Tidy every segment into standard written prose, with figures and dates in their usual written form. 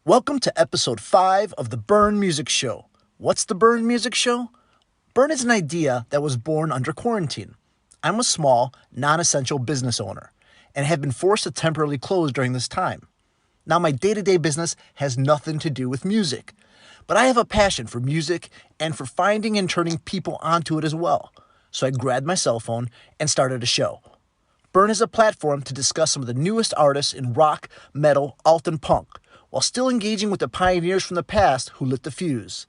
Welcome to episode 5 of the Burn Music Show. What's the Burn Music Show? Burn is an idea that was born under quarantine. I'm a small, non-essential business owner and have been forced to temporarily close during this time. Now, my day-to-day business has nothing to do with music, but I have a passion for music and for finding and turning people onto it as well. So I grabbed my cell phone and started a show. Burn is a platform to discuss some of the newest artists in rock, metal, alt, and punk, while still engaging with the pioneers from the past who lit the fuse.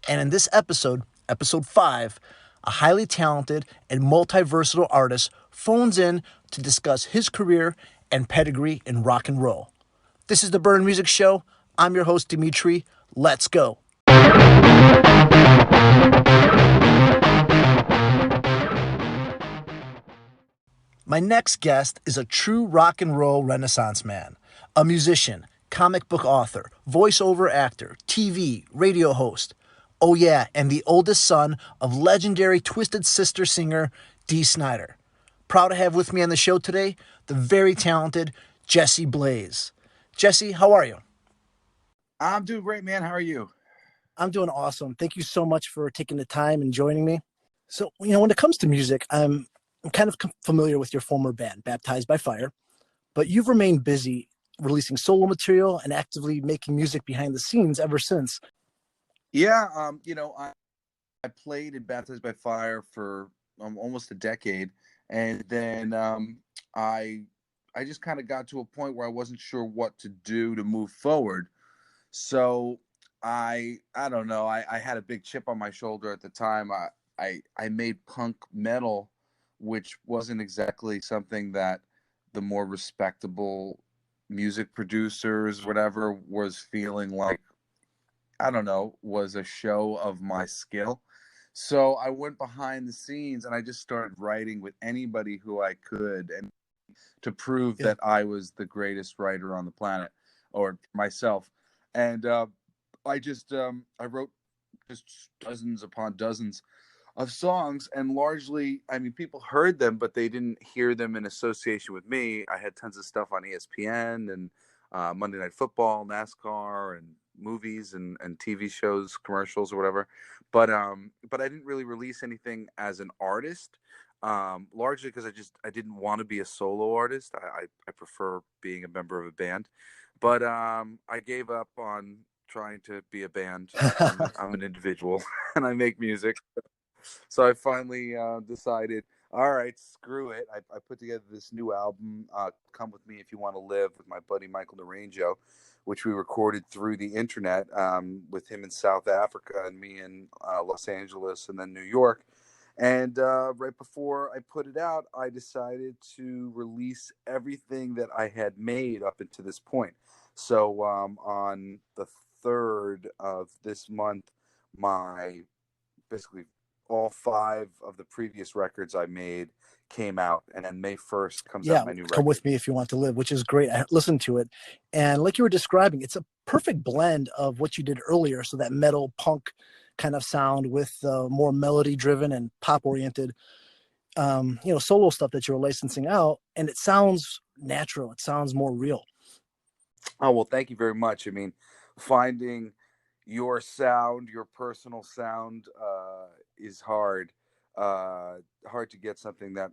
And in this episode, episode 5, a highly talented and multi-versatile artist phones in to discuss his career and pedigree in rock and roll. This is the Burn Music Show. I'm your host, Dimitri. Let's go. My next guest is a true rock and roll renaissance man, a musician, comic book author, voiceover actor, TV, radio host. Oh yeah, and the oldest son of legendary Twisted Sister singer Dee Snider. Proud to have with me on the show today, the very talented Jesse Blaze. Jesse, how are you? I'm doing great, man. How are you? I'm doing awesome. Thank you so much for taking the time and joining me. So, when it comes to music, I'm kind of familiar with your former band, Baptized by Fire, but you've remained busy releasing solo material and actively making music behind the scenes ever since. Yeah, I played in Baptized by Fire for almost a decade, and then I just kind of got to a point where I wasn't sure what to do to move forward. So I don't know. I had a big chip on my shoulder at the time. I made punk metal, which wasn't exactly something that the more respectable music producers, whatever, was feeling like, I don't know, was a show of my skill. So I went behind the scenes and I just started writing with anybody who I could, and to prove that I was the greatest writer on the planet, or myself. And I wrote just dozens upon dozens of songs, and largely, I mean, people heard them, but they didn't hear them in association with me. I had tons of stuff on ESPN and Monday Night Football, NASCAR, and movies and TV shows, commercials, or whatever. But I didn't really release anything as an artist, largely because I didn't want to be a solo artist. I prefer being a member of a band. But I gave up on trying to be a band. I'm an individual and I make music. So I finally decided, all right, screw it. I put together this new album, Come With Me If You Want to Live, with my buddy Michael Naranjo, which we recorded through the internet, with him in South Africa and me in Los Angeles and then New York. And right before I put it out, I decided to release everything that I had made up until this point. So on the 3rd of this month, my basically all 5 of the previous records I made came out, and then May 1st comes out my new record. Come With Me If You Want to Live, which is great. I listened to it, and like you were describing, it's a perfect blend of what you did earlier, so that metal punk kind of sound with more melody driven and pop oriented solo stuff that you're licensing out, and it sounds natural, it sounds more real. Oh, well, thank you very much. I mean, finding your sound, your personal sound, is hard. Hard to get something that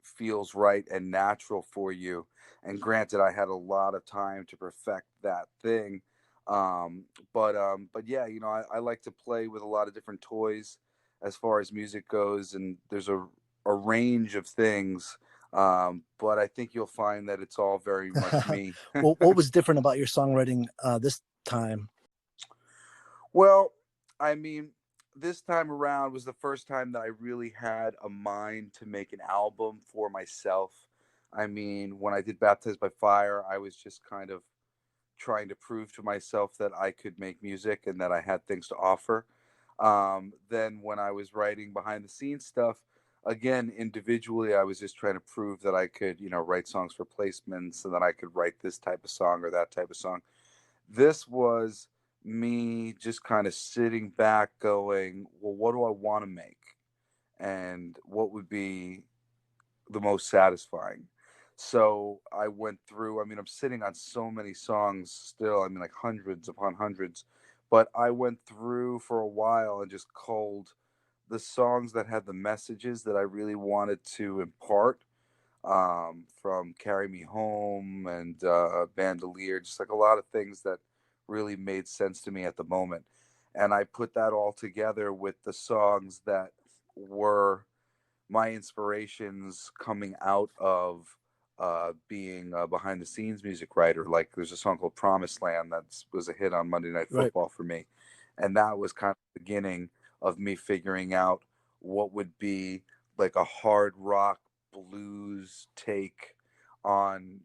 feels right and natural for you. And granted, I had a lot of time to perfect that thing. But yeah, I like to play with a lot of different toys as far as music goes, and there's a range of things. But I think you'll find that it's all very much me. Well, what was different about your songwriting this time? Well, I mean, this time around was the first time that I really had a mind to make an album for myself. I mean, when I did Baptized by Fire, I was just kind of trying to prove to myself that I could make music and that I had things to offer. Then when I was writing behind the scenes stuff, again, individually, I was just trying to prove that I could, write songs for placements and that I could write this type of song or that type of song. This was me just kind of sitting back going, well, what do I want to make? And what would be the most satisfying? So I went through, I mean, I'm sitting on so many songs still, I mean, like hundreds upon hundreds, but I went through for a while and just culled the songs that had the messages that I really wanted to impart, from Carry Me Home and Bandolier, just like a lot of things that really made sense to me at the moment. And I put that all together with the songs that were my inspirations coming out of being a behind the scenes music writer. Like there's a song called Promised Land that was a hit on Monday Night Right. Football for me. And that was kind of the beginning of me figuring out what would be like a hard rock blues take on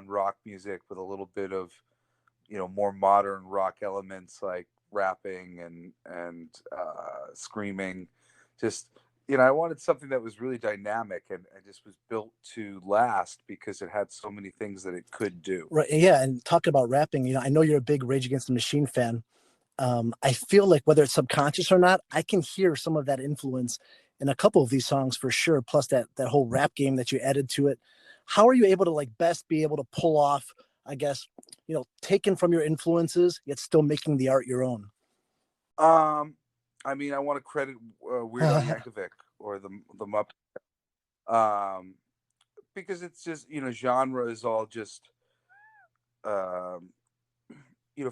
rock music with a little bit of, more modern rock elements like rapping and screaming. Just, I wanted something that was really dynamic and just was built to last because it had so many things that it could do. Right. Yeah. And talking about rapping, I know you're a big Rage Against the Machine fan. I feel like whether it's subconscious or not, I can hear some of that influence in a couple of these songs for sure. Plus that whole rap game that you added to it. How are you able to like best be able to pull off, I guess, taken from your influences, yet still making the art your own? Um, I mean, I want to credit Weird Al Yankovic or the Muppet, um, because it's just, genre is all just, um,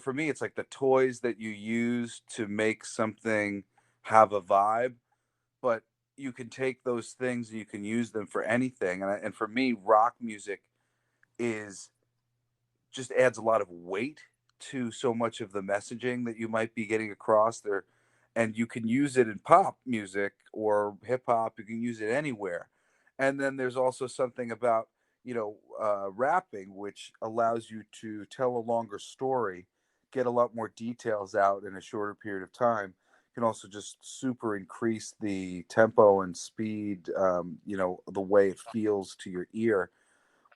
for me, it's like the toys that you use to make something have a vibe, but you can take those things and you can use them for anything. And for me, rock music is just adds a lot of weight to so much of the messaging that you might be getting across there. And you can use it in pop music or hip hop, you can use it anywhere. And then there's also something about, rapping, which allows you to tell a longer story, get a lot more details out in a shorter period of time. You can also just super increase the tempo and speed, the way it feels to your ear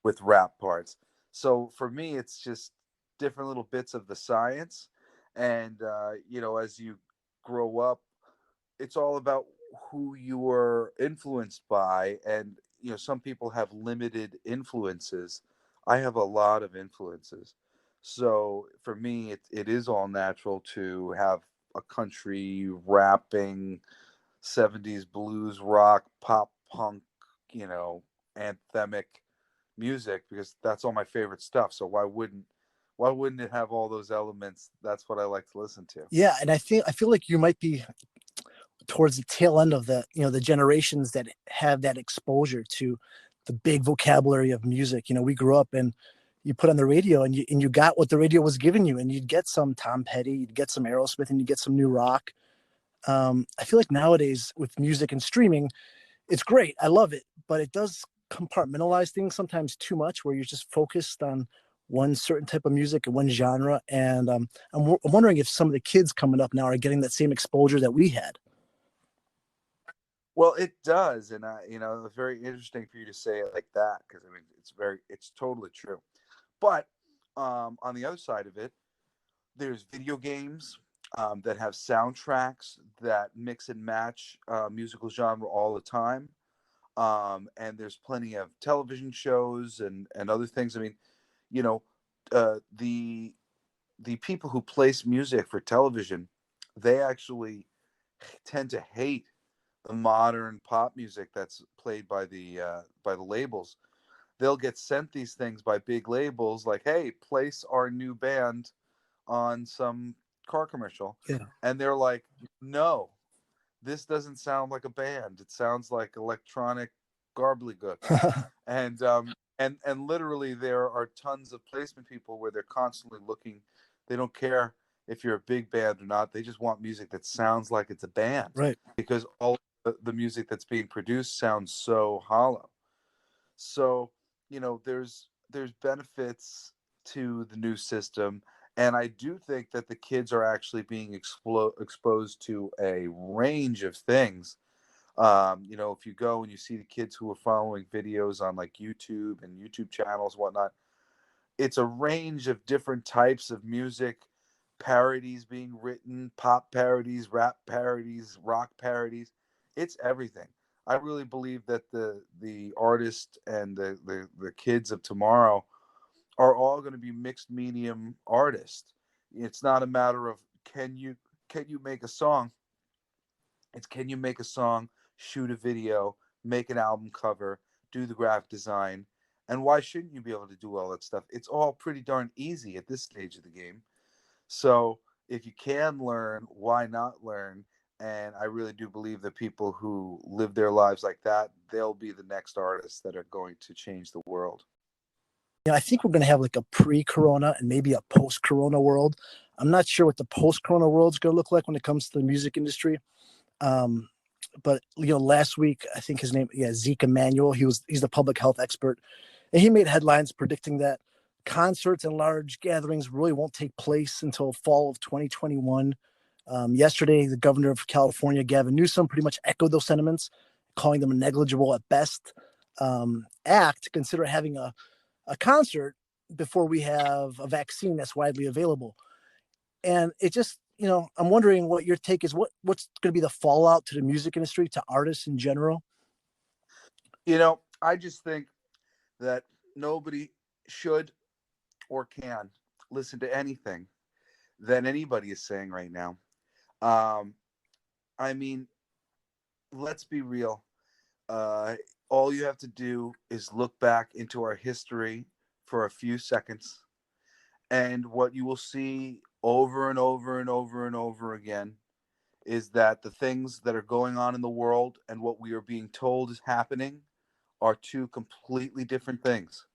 with rap parts. So for me, it's just different little bits of the science. And, as you grow up, it's all about who you were influenced by. And, some people have limited influences. I have a lot of influences. So for me, it is all natural to have a country rapping 70s blues rock pop punk, you know anthemic music, because that's all my favorite stuff. So why wouldn't it have all those elements? That's what I like to listen to. Yeah, and I feel like you might be towards the tail end of the generations that have that exposure to the big vocabulary of music. We grew up and you put on the radio and you got what the radio was giving you, and you'd get some Tom Petty, you'd get some Aerosmith, and you get some new rock. I feel like nowadays with music and streaming, it's great. I love it, but it does compartmentalize things sometimes too much, where you're just focused on one certain type of music and one genre. And I'm wondering if some of the kids coming up now are getting that same exposure that we had. Well, it does, and it's very interesting for you to say it like that, because I mean, it's totally true. But on the other side of it, there's video games that have soundtracks that mix and match musical genre all the time. And there's plenty of television shows and other things. I mean, you know, the people who place music for television, they actually tend to hate the modern pop music that's played by the labels. They'll get sent these things by big labels, like, "Hey, place our new band on some car commercial," Yeah. and they're like, "No, this doesn't sound like a band. It sounds like electronic garbly And literally there are tons of placement people where they're constantly looking. They don't care if you're a big band or not. They just want music that sounds like it's a band, Right. because all the music that's being produced sounds so hollow. So, there's benefits to the new system, and I do think that the kids are actually being exposed to a range of things. If you go and you see the kids who are following videos on like YouTube and YouTube channels, whatnot, it's a range of different types of music, parodies being written, pop parodies, rap parodies, rock parodies. It's everything. I really believe that the artists and the kids of tomorrow are all going to be mixed medium artists. It's not a matter of can you make a song. It's can you make a song, shoot a video, make an album cover, do the graphic design, and why shouldn't you be able to do all that stuff? It's all pretty darn easy at this stage of the game. So if you can learn, why not learn? And I really do believe that people who live their lives like that, they'll be the next artists that are going to change the world. I think we're going to have like a pre-corona and maybe a post-corona world. I'm not sure what the post-corona world is going to look like when it comes to the music industry. Um, but last week I think his name, Zeke Emanuel. He's the public health expert, and he made headlines predicting that concerts and large gatherings really won't take place until fall of 2021. Yesterday, the governor of California, Gavin Newsom, pretty much echoed those sentiments, calling them a negligible at best act to consider having a concert before we have a vaccine that's widely available. And it just, I'm wondering what your take is. What's going to be the fallout to the music industry, to artists in general? I just think that nobody should or can listen to anything that anybody is saying right now. Um, I mean, let's be real. Uh, all you have to do is look back into our history for a few seconds, and what you will see over and over and over and over again is that the things that are going on in the world and what we are being told is happening are two completely different things.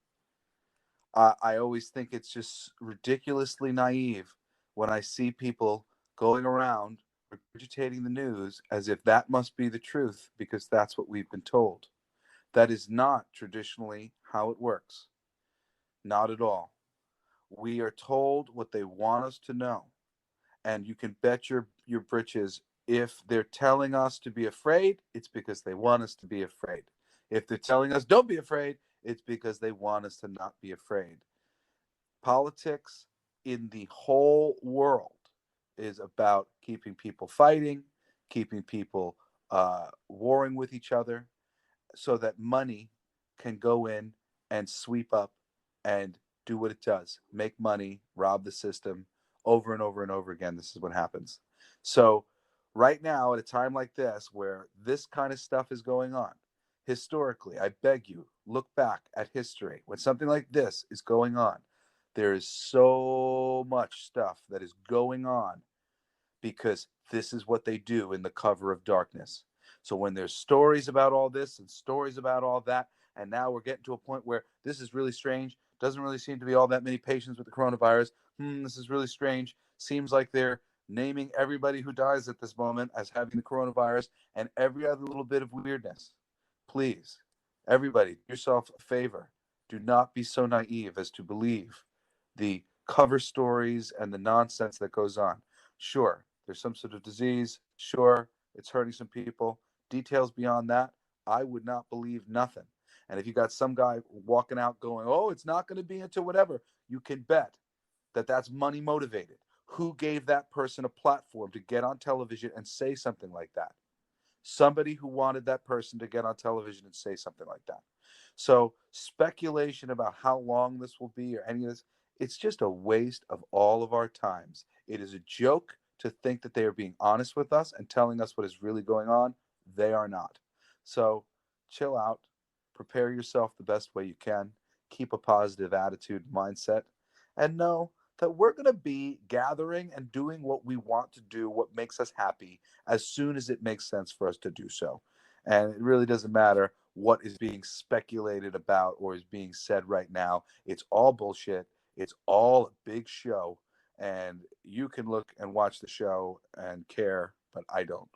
I always think it's just ridiculously naive when I see people going around regurgitating the news as if that must be the truth because that's what we've been told. That is not traditionally how it works. Not at all. We are told what they want us to know. And you can bet your britches, if they're telling us to be afraid, it's because they want us to be afraid. If they're telling us don't be afraid, it's because they want us to not be afraid. Politics in the whole world is about keeping people fighting, keeping people warring with each other, so that money can go in and sweep up and do what it does, make money, rob the system over and over and over again. This is what happens. So, right now, at a time like this, where this kind of stuff is going on, historically, I beg you, look back at history. When something like this is going on, there is so much stuff that is going on because this is what they do in the cover of darkness. So when there's stories about all this and stories about all that, and now we're getting to a point where this is really strange, doesn't really seem to be all that many patients with the coronavirus. This is really strange. Seems like they're naming everybody who dies at this moment as having the coronavirus and every other little bit of weirdness. Please, everybody, do yourself a favor. Do not be so naive as to believe the cover stories and the nonsense that goes on. Sure, there's some sort of disease. Sure, it's hurting some people. Details beyond that, I would not believe nothing. And if you got some guy walking out going, oh, it's not going to be until whatever, you can bet that that's money motivated. Who gave that person a platform to get on television and say something like that? Somebody who wanted that person to get on television and say something like that. So speculation about how long this will be or any of this, it's just a waste of all of our times. It is a joke to think that they are being honest with us and telling us what is really going on. They are not. So chill out, prepare yourself the best way you can, keep a positive attitude, mindset, and know that we're going to be gathering and doing what we want to do, what makes us happy, as soon as it makes sense for us to do so. And it really doesn't matter what is being speculated about or is being said right now. It's all bullshit. It's all a big show. And you can look and watch the show and care, but I don't.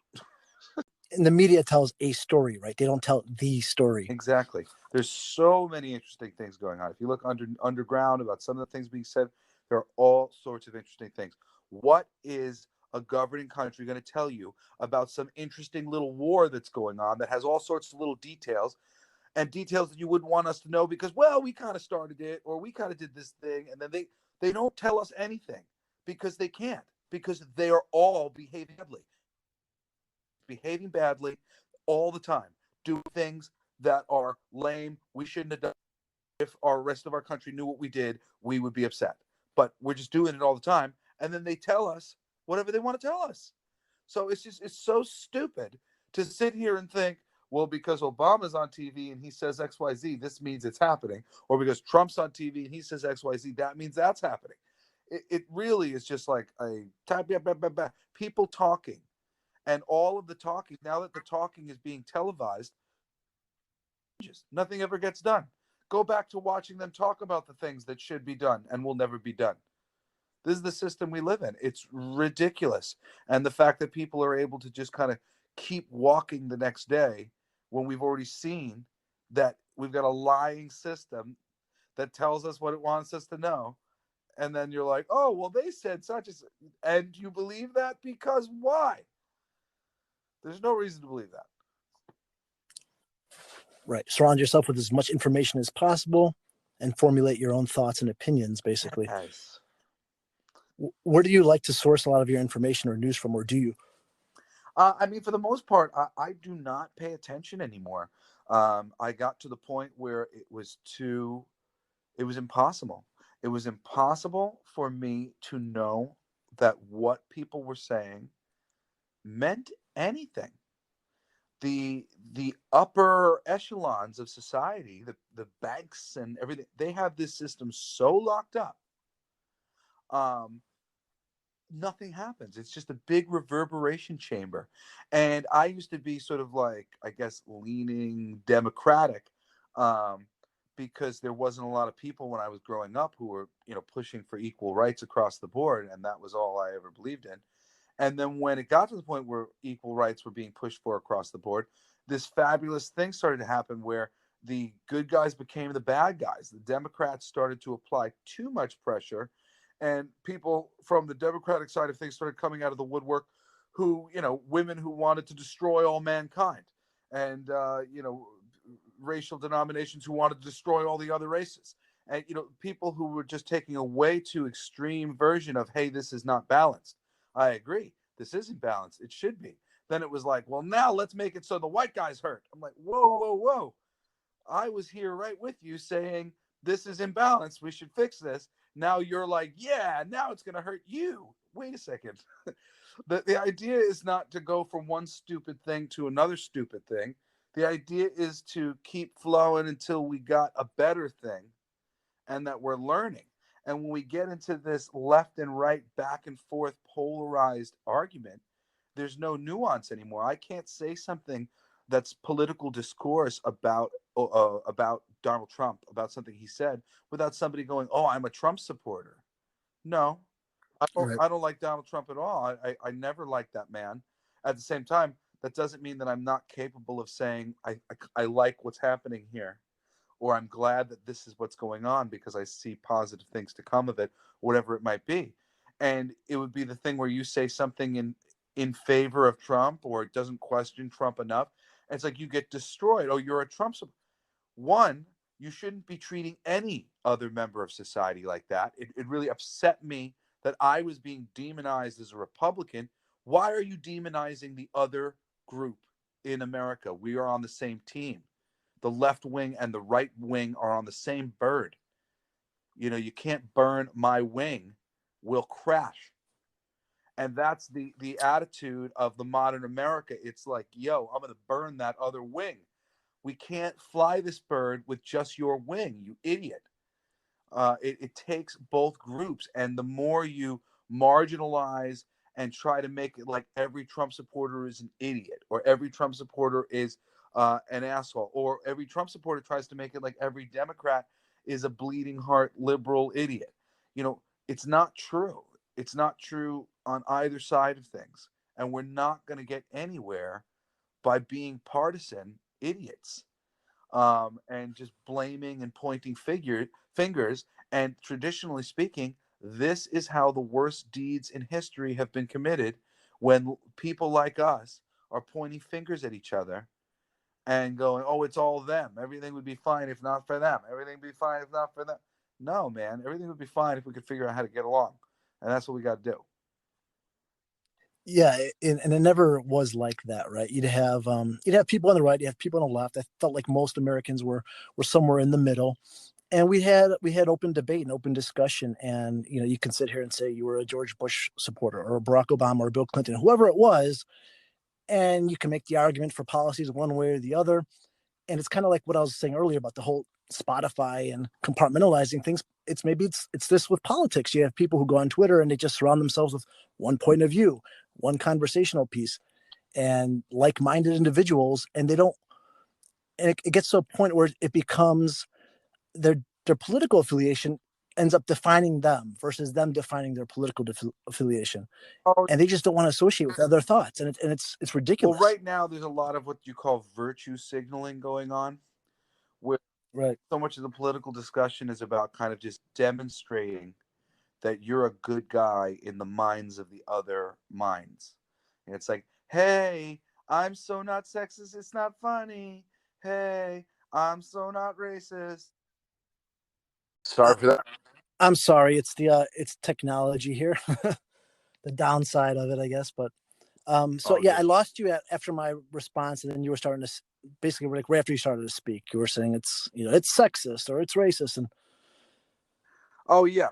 And the media tells a story, right? They don't tell the story. Exactly. There's so many interesting things going on. If you look underground about some of the things being said, there are all sorts of interesting things. What is a governing country going to tell you about some interesting little war that's going on that has all sorts of little details and details that you wouldn't want us to know because, well, we kind of started it or we kind of did this thing, and then they don't tell us anything because they can't, because they are all behaving badly all the time. doing things that are lame. We shouldn't have done. If our rest of our country knew what we did, we would be upset. But we're just doing it all the time, and then they tell us whatever they want to tell us. So it's so stupid to sit here and think, well, because Obama's on TV and he says XYZ, this means it's happening, or because Trump's on TV and he says XYZ, that means that's happening. It really is just like a people talking, and all of the talking. Now that the talking is being televised, just nothing ever gets done. Go back to watching them talk about the things that should be done and will never be done. This is the system we live in. It's ridiculous. And the fact that people are able to just kind of keep walking the next day when we've already seen that we've got a lying system that tells us what it wants us to know. And then you're like, oh, well, they said such as, and you believe that because why? There's no reason to believe that. Right. Surround yourself with as much information as possible and formulate your own thoughts and opinions, basically. Yes. Where do you like to source a lot of your information or news from, or do you? I mean, for the most part, I do not pay attention anymore. I got to the point where it was impossible. It was impossible for me to know that what people were saying meant anything. The upper echelons of society, the banks and everything, they have this system so locked up. Nothing happens. It's just a big reverberation chamber. And I used to be sort of like, I guess, leaning Democratic, because there wasn't a lot of people when I was growing up who were, pushing for equal rights across the board. And that was all I ever believed in. And then when it got to the point where equal rights were being pushed for across the board, this fabulous thing started to happen where the good guys became the bad guys. The Democrats started to apply too much pressure, and people from the Democratic side of things started coming out of the woodwork who, women who wanted to destroy all mankind, and, racial denominations who wanted to destroy all the other races. And, people who were just taking a way too extreme version of, hey, this is not balanced. I agree. This isn't balanced. It should be. Then it was like, well, now let's make it so the white guy's hurt. I'm like, whoa, whoa, whoa. I was here right with you saying this is imbalanced. We should fix this. Now you're like, yeah, now it's going to hurt you. Wait a second. The idea is not to go from one stupid thing to another stupid thing. The idea is to keep flowing until we got a better thing and that we're learning. And when we get into this left and right, back and forth, polarized argument, there's no nuance anymore. I can't say something that's political discourse about Donald Trump, about something he said, without somebody going, "Oh, I'm a Trump supporter." No, Right. I don't like Donald Trump at all. I never liked that man. At the same time, that doesn't mean that I'm not capable of saying I like what's happening here, or I'm glad that this is what's going on because I see positive things to come of it, whatever it might be. And it would be the thing where you say something in favor of Trump, or it doesn't question Trump enough. And it's like you get destroyed. Oh, you're a Trump supporter. One, you shouldn't be treating any other member of society like that. It really upset me that I was being demonized as a Republican. Why are you demonizing the other group in America? We are on the same team. The left wing and the right wing are on the same bird. You can't burn my wing. We'll crash. And that's the attitude of the modern America. It's like, yo, I'm going to burn that other wing. We can't fly this bird with just your wing, you idiot. It takes both groups. And the more you marginalize and try to make it like every Trump supporter is an idiot, or every Trump supporter is an asshole, or every Trump supporter tries to make it like every Democrat is a bleeding heart liberal idiot. It's not true. It's not true on either side of things. And we're not going to get anywhere by being partisan idiots, and just blaming and pointing fingers. And traditionally speaking, this is how the worst deeds in history have been committed, when people like us are pointing fingers at each other and going, oh, it's all them. Everything would be fine if not for them. Everything would be fine if not for them. No, man, everything would be fine if we could figure out how to get along. And that's what we got to do. Yeah, and it never was like that, right? You'd have people on the right, you have people on the left. I felt like most Americans were somewhere in the middle, and we had open debate and open discussion. And you can sit here and say you were a George Bush supporter or a Barack Obama or Bill Clinton, whoever it was, and you can make the argument for policies one way or the other. And it's kind of like what I was saying earlier about the whole Spotify and compartmentalizing things. It's this with politics. You have people who go on Twitter and they just surround themselves with one point of view, one conversational piece, and like-minded individuals, and they don't. And it gets to a point where it becomes their their political affiliation ends up defining them versus them defining their political affiliation, Oh, and they just don't want to associate with other thoughts, and it's well, ridiculous. right now there's a lot of what you call virtue signaling going on, where Right. so much of the political discussion is about kind of just demonstrating that you're a good guy in the minds of the other minds. And it's like, hey, I'm so not sexist, it's not funny. Hey, I'm so not racist. I, Sorry for that. I'm sorry. It's technology here, the downside of it, I guess. But so All yeah, good. I lost you after my response, and then you were starting to basically like right after you started to speak, you were saying it's sexist or it's racist, and Oh, yeah.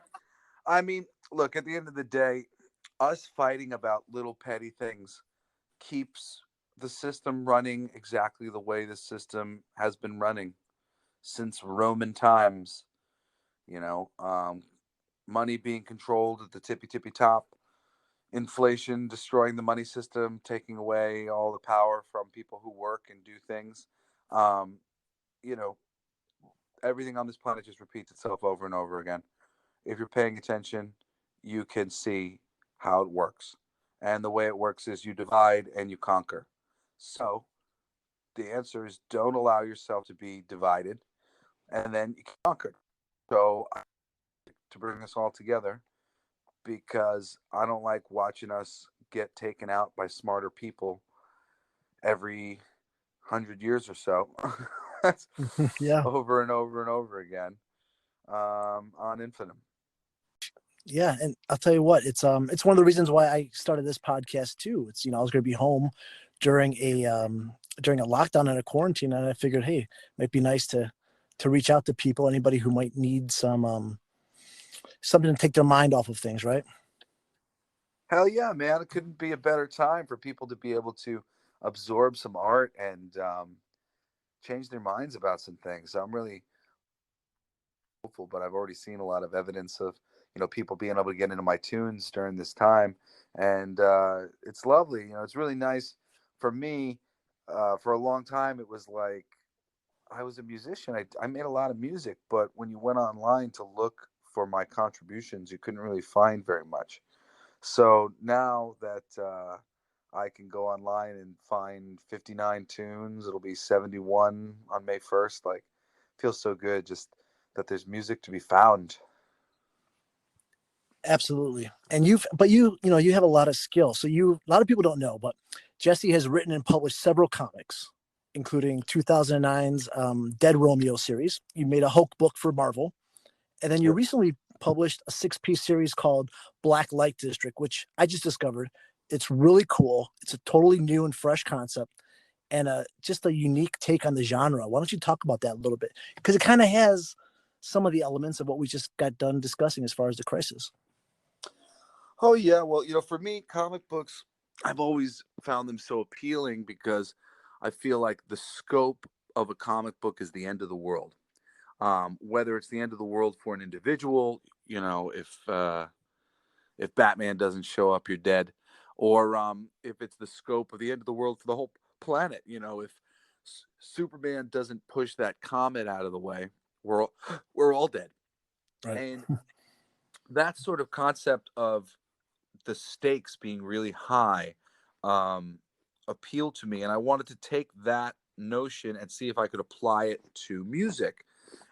I mean, look, at the end of the day, us fighting about little petty things keeps the system running exactly the way the system has been running since Roman times. You know, money being controlled at the tippy top, inflation destroying the money system, taking away all the power from people who work and do things. Um, you know, everything on this planet just repeats itself over and over again. If you're paying attention, you can see how it works. And the way it works is you divide and you conquer. So the answer is don't allow yourself to be divided, and then you conquer. So to bring us all together, because I don't like watching us get taken out by smarter people every 100 years or so. That's yeah, over and over and over again on Infinitum. yeah. And I'll tell you what, it's one of the reasons why I started this podcast too. It's I was going to be home during a lockdown and a quarantine, and I figured, hey, it might be nice to reach out to people, anybody who might need something to take their mind off of things, right? Hell yeah, man! It couldn't be a better time for people to be able to absorb some art and change their minds about some things. I'm really hopeful, but I've already seen a lot of evidence of people being able to get into my tunes during this time, and it's lovely. It's really nice for me. For a long time, it was like I was a musician. I made a lot of music, but when you went online to look for my contributions, you couldn't really find very much. So now that I can go online and find 59 tunes, it'll be 71 on May 1st. Like, feels so good just that there's music to be found. Absolutely. And you have a lot of skill. So a lot of people don't know, but Jesse has written and published several comics, including 2009's Dead Romeo series. You made a Hulk book for Marvel, and then you Yep. recently published a six-piece series called Black Light District, which I just discovered. It's really cool. It's a totally new and fresh concept, and just a unique take on the genre. Why don't you talk about that a little bit? Because it kind of has some of the elements of what we just got done discussing as far as the crisis. Oh, yeah. Well, for me, comic books, I've always found them so appealing because I feel like the scope of a comic book is the end of the world. Whether it's the end of the world for an individual, if Batman doesn't show up, you're dead. Or if it's the scope of the end of the world for the whole planet, if Superman doesn't push that comet out of the way, we're all, we're all dead. Right. And that sort of concept of the stakes being really high um, appealed to me. And I wanted to take that notion and see if I could apply it to music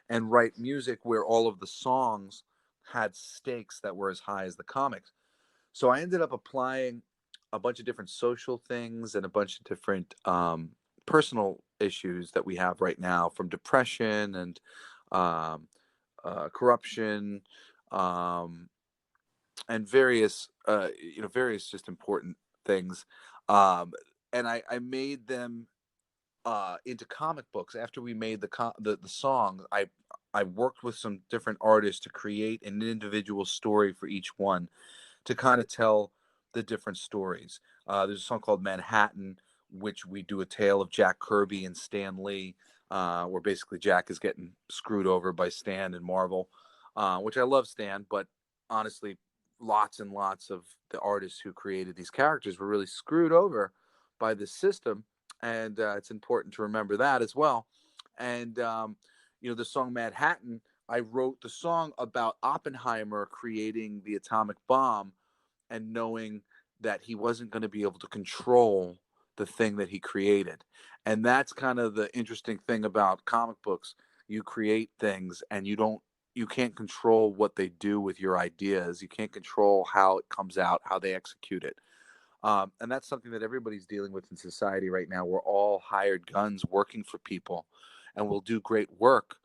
and write music where all of the songs had stakes that were as high as the comics. So I ended up applying a bunch of different social things and a bunch of different personal issues that we have right now, from depression and um, corruption, and various various just important things, and I made them into comic books. After we made the song, I worked with some different artists to create an individual story for each one to kind of tell the different stories. There's a song called Manhattan, which we do a tale of Jack Kirby and Stan Lee, where basically Jack is getting screwed over by Stan and Marvel, which I love Stan, but honestly, lots and lots of the artists who created these characters were really screwed over by the system, and it's important to remember that as well. And the song Manhattan, I wrote the song about Oppenheimer creating the atomic bomb and knowing that he wasn't going to be able to control the thing that he created. And that's kind of the interesting thing about comic books. You create things and you can't control what they do with your ideas. You can't control how it comes out, how they execute it. And that's something that everybody's dealing with in society right now. We're all hired guns working for people, and we'll do great work,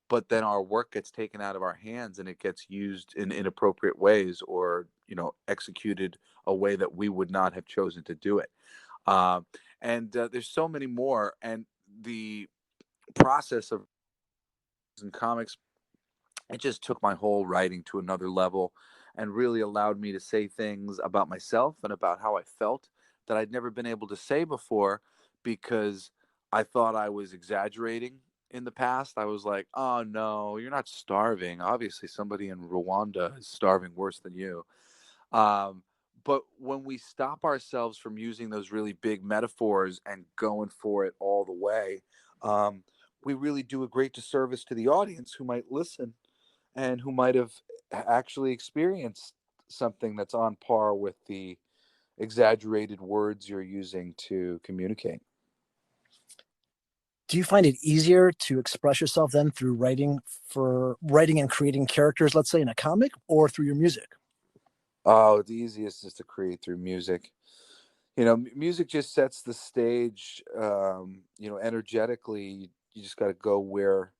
but then our work gets taken out of our hands and it gets used in inappropriate ways, or executed a way that we would not have chosen to do it. And there's so many more, and the process of in comics, it just took my whole writing to another level and really allowed me to say things about myself and about how I felt that I'd never been able to say before, because I thought I was exaggerating in the past. I was like, oh no, you're not starving. Obviously, somebody in Rwanda is starving worse than you. Um, but when we stop ourselves from using those really big metaphors and going for it all the way, um, we really do a great disservice to the audience who might listen and who might have actually experienced something that's on par with the exaggerated words you're using to communicate. Do you find it easier to express yourself then through writing and creating characters, let's say in a comic, or through your music? Oh, the easiest is to create through music. Music just sets the stage. Energetically, you just got to go where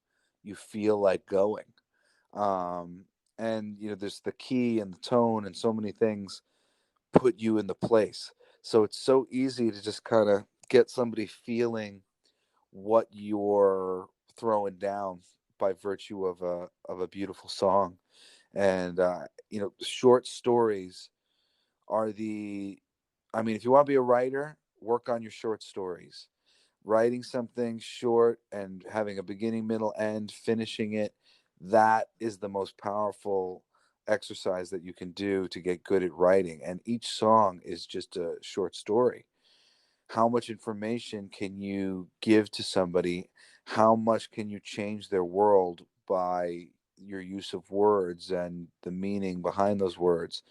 you feel like going. um, and there's the key and the tone and so many things put you in the place, so it's so easy to just kind of get somebody feeling what you're throwing down by virtue of a beautiful song. And short stories are the I mean, if you want to be a writer, work on your short stories. Writing something short and having a beginning, middle, end, finishing it, that is the most powerful exercise that you can do to get good at writing. And each song is just a short story. How much information can you give to somebody? How much can you change their world by your use of words and the meaning behind those words?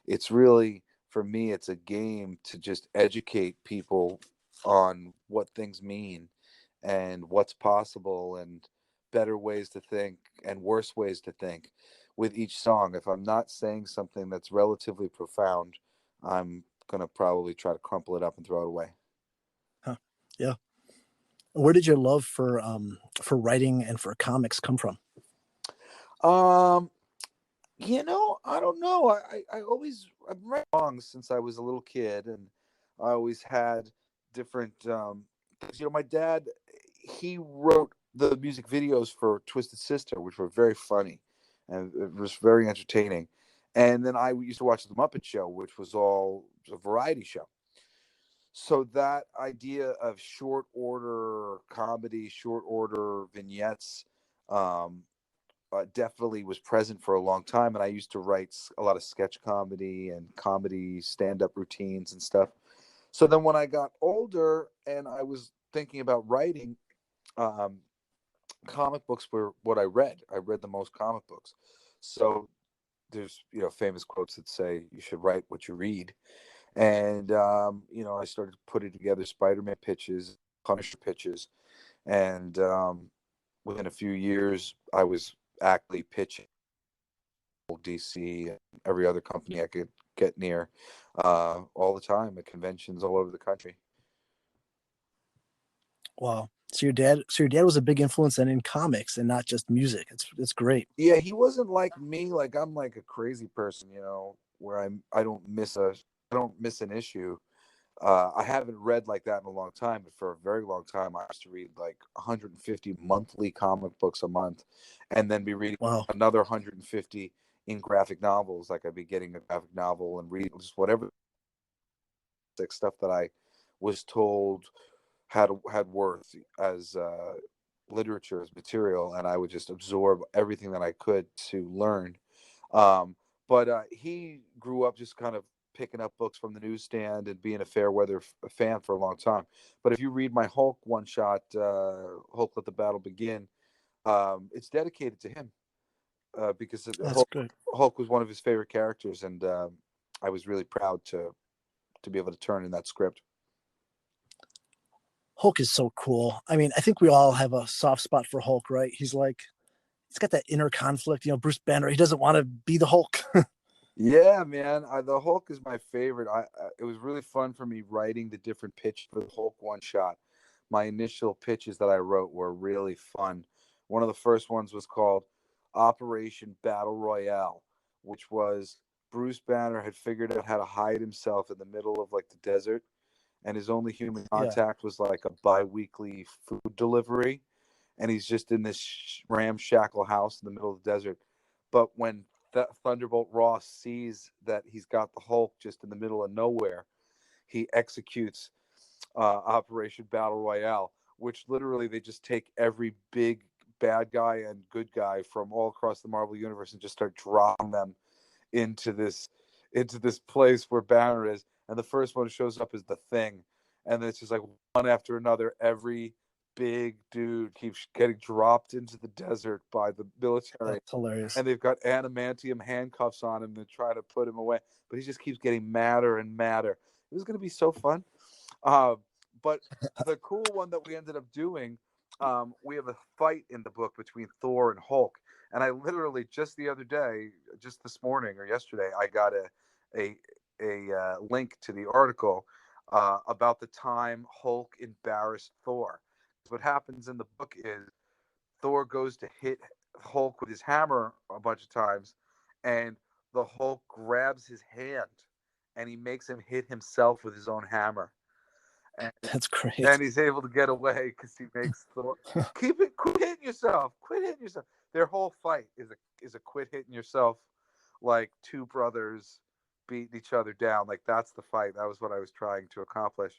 It's really, for me, it's a game to just educate people on what things mean and what's possible and better ways to think and worse ways to think with each song. If I'm not saying something that's relatively profound, I'm going to probably try to crumple it up and throw it away. Huh. Yeah. Where did your love for writing and for comics come from? Um, I don't know. I've read songs since I was a little kid, and I always had different things. My dad, he wrote the music videos for Twisted Sister, which were very funny, and it was very entertaining. And then I used to watch the Muppet Show, which was all a variety show. So that idea of short order comedy, short order vignettes, um, definitely was present for a long time. And I used to write a lot of sketch comedy and comedy stand up routines and stuff. So then when I got older and I was thinking about writing, um, comic books were what I read. I read the most comic books. So there's, famous quotes that say you should write what you read. And, I started putting together Spider-Man pitches, Punisher pitches. And within a few years, I was actually pitching DC and every other company I could get near, all the time at conventions all over the country. Wow. So your dad was a big influence then in comics and not just music. It's great. Yeah, he wasn't like me. Like I'm like a crazy person, where I don't miss an issue. I haven't read like that in a long time, but for a very long time, I used to read like 150 monthly comic books a month, and then be reading Wow. another 150 in graphic novels. Like I'd be getting a graphic novel and reading just whatever stuff that I was told had worth as literature, as material, and I would just absorb everything that I could to learn. Um, but he grew up just kind of picking up books from the newsstand and being a fair weather fan for a long time. But if you read my Hulk one shot, Hulk Let the Battle Begin, it's dedicated to him because That's good. Hulk was one of his favorite characters, and I was really proud to be able to turn in that script. Hulk is so cool. I mean, I think we all have a soft spot for Hulk, right? He's got that inner conflict. Bruce Banner, he doesn't want to be the Hulk. Yeah, man, the Hulk is my favorite. It was really fun for me writing the different pitch for the Hulk one shot. My initial pitches that I wrote were really fun. One of the first ones was called Operation Battle Royale, which was Bruce Banner had figured out how to hide himself in the middle of like the desert, and his only human Yeah, contact was like a bi-weekly food delivery, and he's just in this ramshackle house in the middle of the desert. But when Thunderbolt Ross sees that he's got the Hulk just in the middle of nowhere, he executes Operation Battle Royale, which literally they just take every big bad guy and good guy from all across the Marvel universe and just start dropping them into this into this place where Banner is. And the first one shows up is the Thing, and then it's just like one after another. Every big dude keeps getting dropped into the desert by the military, that's hilarious. and they've got adamantium handcuffs on him to try to put him away. But he just keeps getting madder and madder. It was going to be so fun. Uh, but the cool one that we ended up doing, we have a fight in the book between Thor and Hulk. And I literally just the other day, just this morning or yesterday, I got a link to the article about the time Hulk embarrassed Thor. What happens in the book is Thor goes to hit Hulk with his hammer a bunch of times, and the Hulk grabs his hand and he makes him hit himself with his own hammer. And That's great. then he's able to get away because he makes Thor keep it. Quit hitting yourself. Quit hitting yourself. Their whole fight is a quit hitting yourself, like two brothers beating each other down. Like that's the fight. That was what I was trying to accomplish,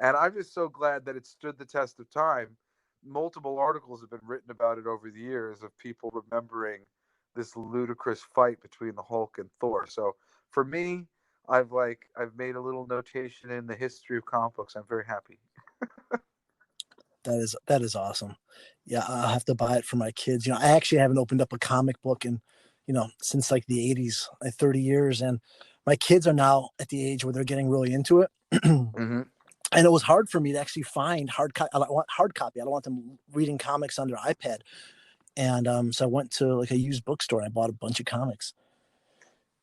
and I'm just so glad that it stood the test of time. Multiple articles have been written about it over the years of people remembering this ludicrous fight between the Hulk and Thor. So for me, I've made a little notation in the history of comic books. I'm very happy. That is awesome. Yeah, I'll have to buy it for my kids. I actually haven't opened up a comic book in, since like the 80s, like 30 years. And my kids are now at the age where they're getting really into it. Mm-hmm. And it was hard for me to actually find hard copy. I want hard copy. I don't want them reading comics on their iPad. And so I went to like a used bookstore and I bought a bunch of comics.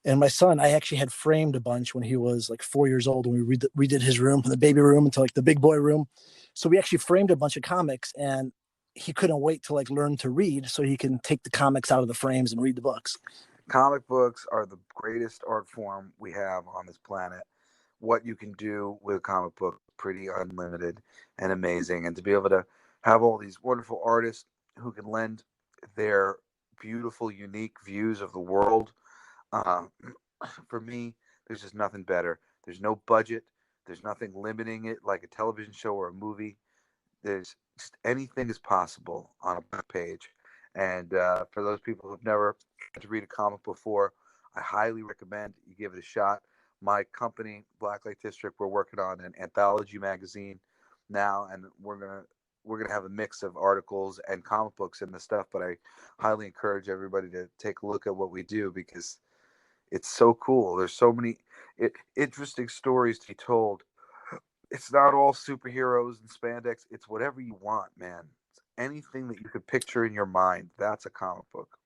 And my son, I actually had framed a bunch when he was like 4 years old when we redid his room from the baby room into like the big boy room. So we actually framed a bunch of comics, and he couldn't wait to like learn to read so he can take the comics out of the frames and read the books. Comic books are the greatest art form we have on this planet. What you can do with a comic book, pretty unlimited and amazing. And to be able to have all these wonderful artists who can lend their beautiful, unique views of the world, uh, for me, there's just nothing better. There's no budget. There's nothing limiting it like a television show or a movie. There's just anything is possible on a book page. And for those people who've never had to read a comic before, I highly recommend you give it a shot. My company, Blacklight District, we're working on an anthology magazine now, and we're gonna have a mix of articles and comic books and the stuff. But I highly encourage everybody to take a look at what we do because it's so cool. There's so many interesting stories to be told. It's not all superheroes and spandex. It's whatever you want, man. It's anything that you could picture in your mind. That's a comic book.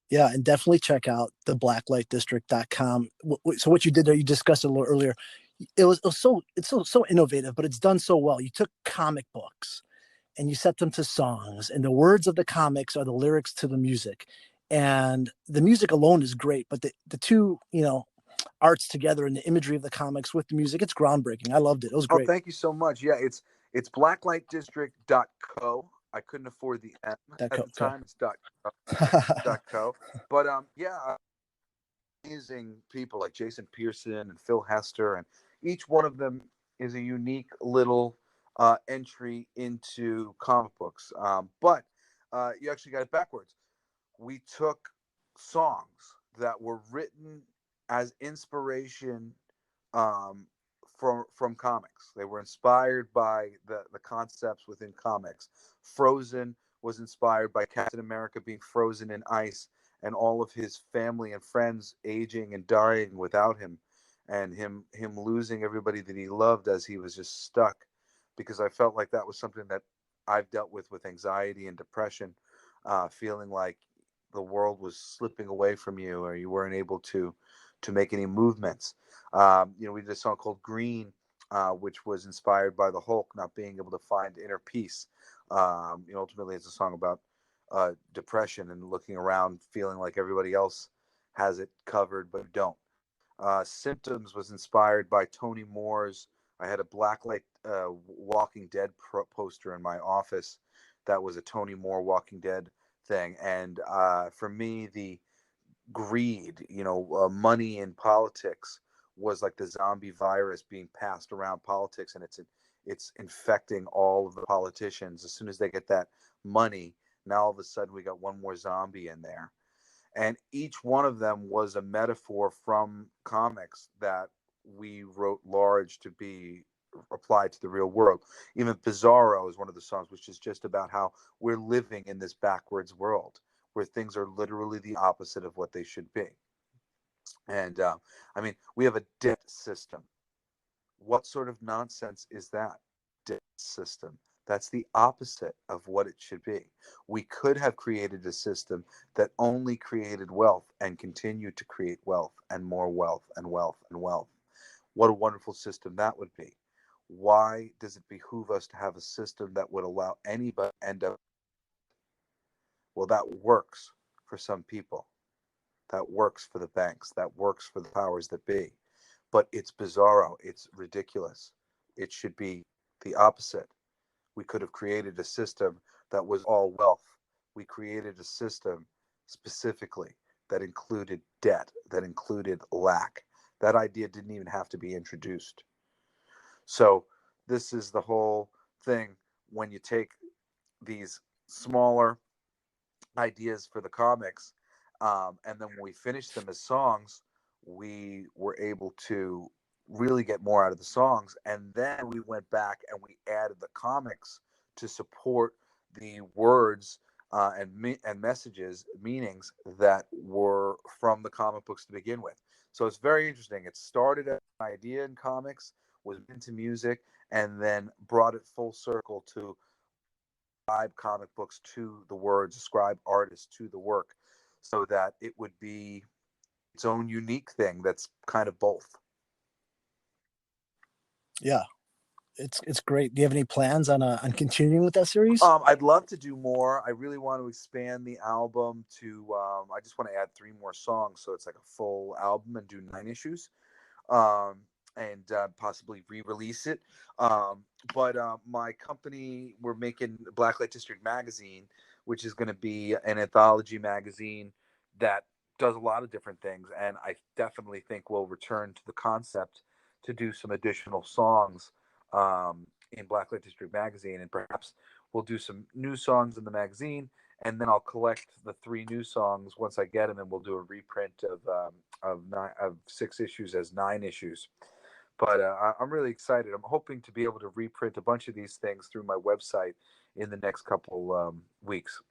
Yeah, and definitely check out the blacklightdistrict.com. So what you did there, you discussed it a little earlier. It's so innovative, but it's done so well. You took comic books and you set them to songs, and the words of the comics are the lyrics to the music. And the music alone is great, but the two, arts together and the imagery of the comics with the music. It's groundbreaking. I loved it. It was Oh, great. thank you so much. Yeah, it's blacklightdistrict.co. I couldn't afford the M at the Okay. time. It's .co. But yeah, amazing people like Jason Pearson and Phil Hester, and each one of them is a unique little entry into comic books. But you actually got it backwards. We took songs that were written as inspiration um, from comics. They were inspired by the concepts within comics. Frozen was inspired by Captain America being frozen in ice and all of his family and friends aging and dying without him, and him losing everybody that he loved as he was just stuck. Because I felt like that was something that I've dealt with anxiety and depression, feeling like the world was slipping away from you, or you weren't able to make any movements. We did a song called Green, which was inspired by the Hulk not being able to find inner peace. Ultimately, it's a song about depression and looking around, feeling like everybody else has it covered, but don't. Symptoms was inspired by Tony Moore's. I had a blacklight Walking Dead poster in my office that was a Tony Moore Walking Dead thing. And for me, the greed, money in politics was like the zombie virus being passed around politics, and it's infecting all of the politicians. As soon as they get that money, now all of a sudden we got one more zombie in there. And each one of them was a metaphor from comics that we wrote large to be applied to the real world. Even Bizarro is one of the songs, which is just about how we're living in this backwards world where things are literally the opposite of what they should be. And we have a debt system. What sort of nonsense is that? Debt system. That's the opposite of what it should be. We could have created a system that only created wealth and continued to create wealth and more wealth and wealth and wealth. What a wonderful system that would be. Why does it behoove us to have a system that would allow anybody to end up? Well, that works for some people. That works for the banks. That works for the powers that be. But it's bizarro. It's ridiculous. It should be the opposite. We could have created a system that was all wealth. We created a system specifically that included debt, that included lack. That idea didn't even have to be introduced. So, this is the whole thing when you take these smaller ideas for the comics, and then when we finished them as songs, we were able to really get more out of the songs. And then we went back and we added the comics to support the words and messages, meanings that were from the comic books to begin with. So it's very interesting. It started as an idea in comics, was into music, and then brought it full circle to ascribe comic books to the words, ascribe artists to the work, so that it would be its own unique thing that's kind of both. Yeah, it's great. Do you have any plans on continuing with that series? I'd love to do more. I really want to expand the album to. I just want to add 3 more songs, so it's like a full album and do 9 issues. And possibly re-release it. But my company, we're making Blacklight District magazine, which is going to be an anthology magazine that does a lot of different things, and I definitely think we'll return to the concept to do some additional songs in Blacklight District magazine, and perhaps we'll do some new songs in the magazine, and then I'll collect the 3 new songs once I get them, and we'll do a reprint of 6 issues as 9 issues. But I'm really excited. I'm hoping to be able to reprint a bunch of these things through my website in the next couple weeks.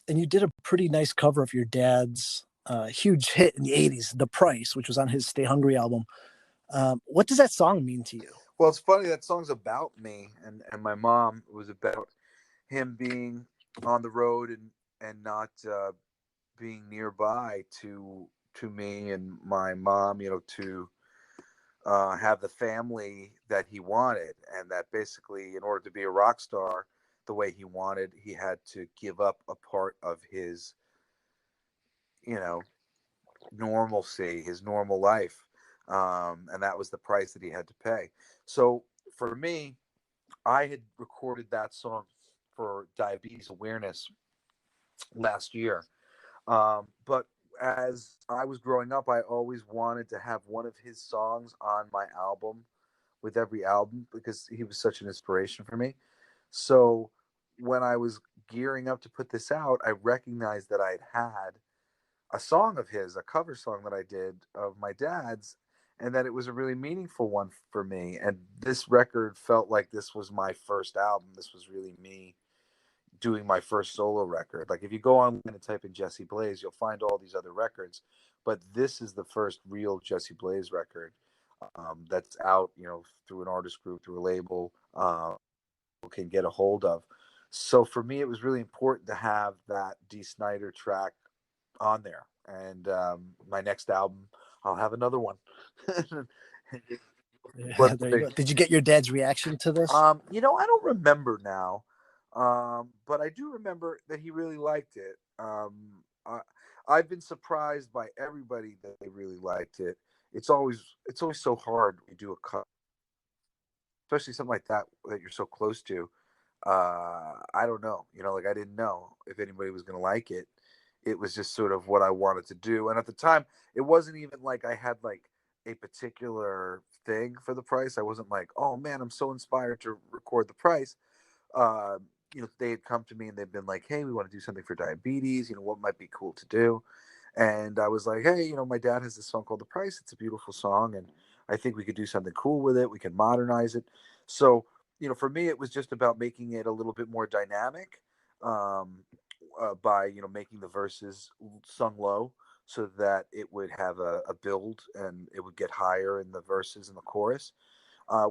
And you did a pretty nice cover of your dad's huge hit in the '80s, "The Price," which was on his "Stay Hungry" album. What does that song mean to you? Well, it's funny, that song's about me and my mom. It was about him being on the road and not being nearby to me and my mom, to have the family that he wanted, and that basically, in order to be a rock star the way he wanted, he had to give up a part of his, you know, normalcy, his normal life, and that was the price that he had to pay. So for me, I had recorded that song for diabetes awareness last year. But as I was growing up, I always wanted to have one of his songs on my album with every album because he was such an inspiration for me. So when I was gearing up to put this out, I recognized that I'd had a song of his, a cover song that I did of my dad's, and that it was a really meaningful one for me. And this record felt like this was my first album. This was really me doing my first solo record. Like if you go online and type in Jesse Blaze, you'll find all these other records, but this is the first real Jesse Blaze record that's out, through an artist group, through a label, can get a hold of. So for me, it was really important to have that Dee Snider track on there. And my next album, I'll have another one. Yeah, there you go. Did you get your dad's reaction to this? I don't remember now, but I do remember that he really liked it. I've been surprised by everybody that they really liked it. It's always so hard when you do a cut, especially something like that you're so close to. I don't know, like I didn't know if anybody was going to like it. It was just sort of what I wanted to do, and at the time, it wasn't even like I had like a particular thing for the price. I wasn't like, oh man, I'm so inspired to record the price. uh, they had come to me and they've been like, hey, we want to do something for diabetes. What might be cool to do? And I was like, hey, my dad has this song called The Price. It's a beautiful song. And I think we could do something cool with it. We can modernize it. So, for me, it was just about making it a little bit more dynamic, by, making the verses sung low so that it would have a build and it would get higher in the verses and the chorus,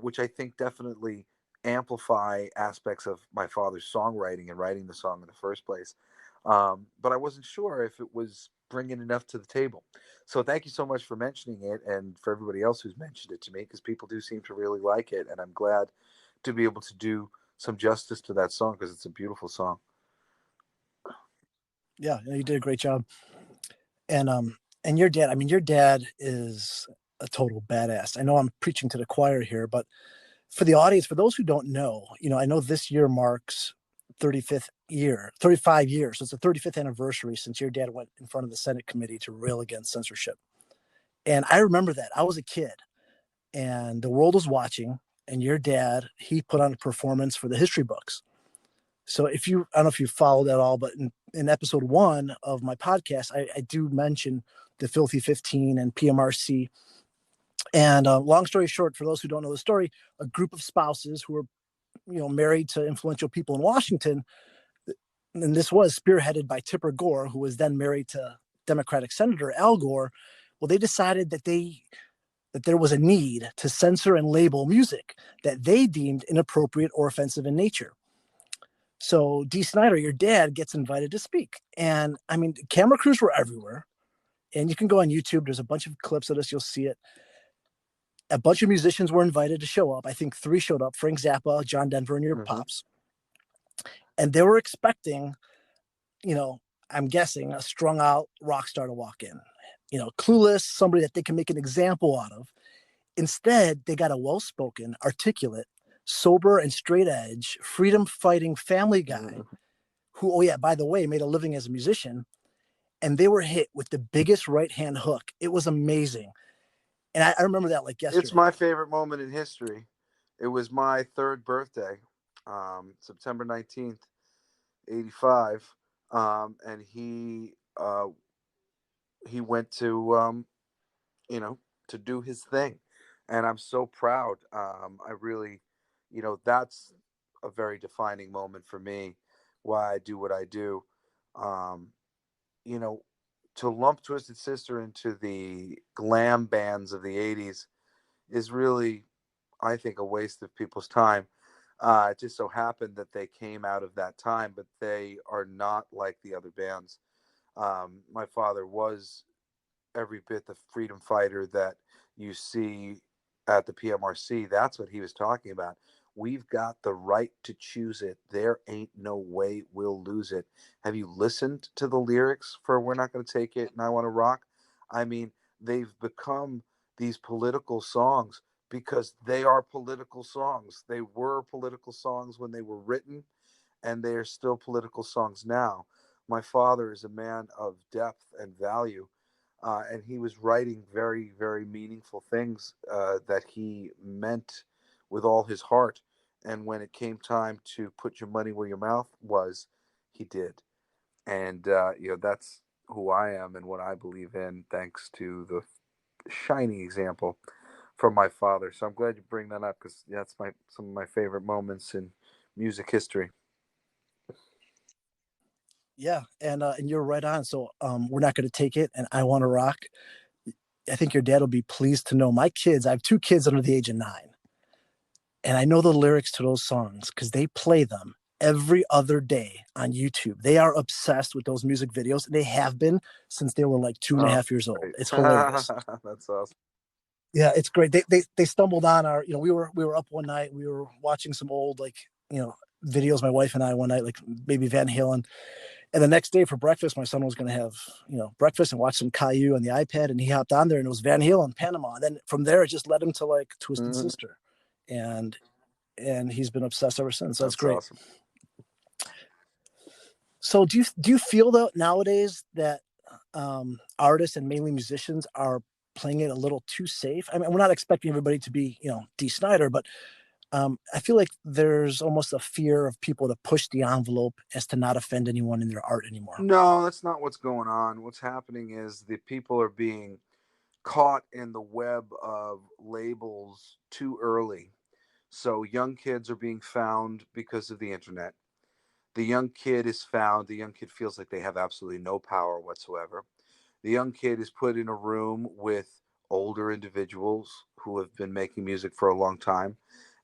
which I think definitely amplify aspects of my father's songwriting and writing the song in the first place. But I wasn't sure if it was bringing enough to the table. So thank you so much for mentioning it, and for everybody else who's mentioned it to me, because people do seem to really like it, and I'm glad to be able to do some justice to that song because it's a beautiful song. Yeah, you did a great job. And your dad, I mean, your dad is a total badass. I know I'm preaching to the choir here, but for the audience, for those who don't know, I know this year marks 35 years. So it's the 35th anniversary since your dad went in front of the Senate committee to rail against censorship. And I remember that. I was a kid and the world was watching, and your dad, he put on a performance for the history books. So I don't know if you followed at all, but in episode 1 of my podcast, I do mention the Filthy 15 and PMRC. And long story short, for those who don't know the story, a group of spouses who were, married to influential people in Washington, and this was spearheaded by Tipper Gore, who was then married to Democratic Senator Al Gore. Well, they decided that there was a need to censor and label music that they deemed inappropriate or offensive in nature. So Dee Snider, your dad, gets invited to speak. And I mean, camera crews were everywhere. And you can go on YouTube. There's a bunch of clips of this. You'll see it. A bunch of musicians were invited to show up. I think 3 showed up: Frank Zappa, John Denver, and your pops. And they were expecting, I'm guessing, a strung out rock star to walk in, clueless, somebody that they can make an example out of. Instead, they got a well-spoken, articulate, sober and straight edge, freedom fighting family guy who, oh yeah, by the way, made a living as a musician. And they were hit with the biggest right hand hook. It was amazing. And I remember that like yesterday. It's my favorite moment in history. It was my 3rd birthday, September 19th, 85. And he went to do his thing. And I'm so proud. I really, that's a very defining moment for me, why I do what I do. Um, you know, to lump Twisted Sister into the glam bands of the 80s is really, I think, a waste of people's time. It just so happened that they came out of that time, but they are not like the other bands. My father was every bit the freedom fighter that you see at the PMRC. That's what he was talking about. We've got the right to choose it. There ain't no way we'll lose it. Have you listened to the lyrics for We're Not Going to Take It and I Want to Rock? I mean, they've become these political songs because they are political songs. They were political songs when they were written, and they are still political songs now. My father is a man of depth and value, and he was writing very, very meaningful things that he meant with all his heart. And when it came time to put your money where your mouth was, he did. And that's who I am and what I believe in, thanks to the shining example from my father. So I'm glad you bring that up because that's my some of my favorite moments in music history. Yeah, and you're right on. So we're not going to take it, and I want to rock. I think your dad will be pleased to know my kids. I have two kids under the age of 9, and I know the lyrics to those songs because they play them every other day on YouTube. They are obsessed with those music videos. They have been since they were like two and a Oh, half years old. great. It's hilarious. That's awesome. Yeah, it's great. They stumbled on our. We were up one night. We were watching some old videos. My wife and I one night, like maybe Van Halen. And the next day for breakfast, my son was going to have breakfast and watch some Caillou on the iPad, and he hopped on there, and it was Van Halen, Panama. And then from there, it just led him to like Twisted Mhm. Sister, and he's been obsessed ever since. So that's That's great. awesome. So do you feel though nowadays that artists and mainly musicians are playing it a little too safe? I mean, we're not expecting everybody to be Dee Snider, but I feel like there's almost a fear of people to push the envelope as to not offend anyone in their art anymore. No, that's not what's going on. What's happening is the people are being caught in the web of labels too early. So young kids are being found because of the internet. The young kid is found. The young kid feels like they have absolutely no power whatsoever. The young kid is put in a room with older individuals who have been making music for a long time,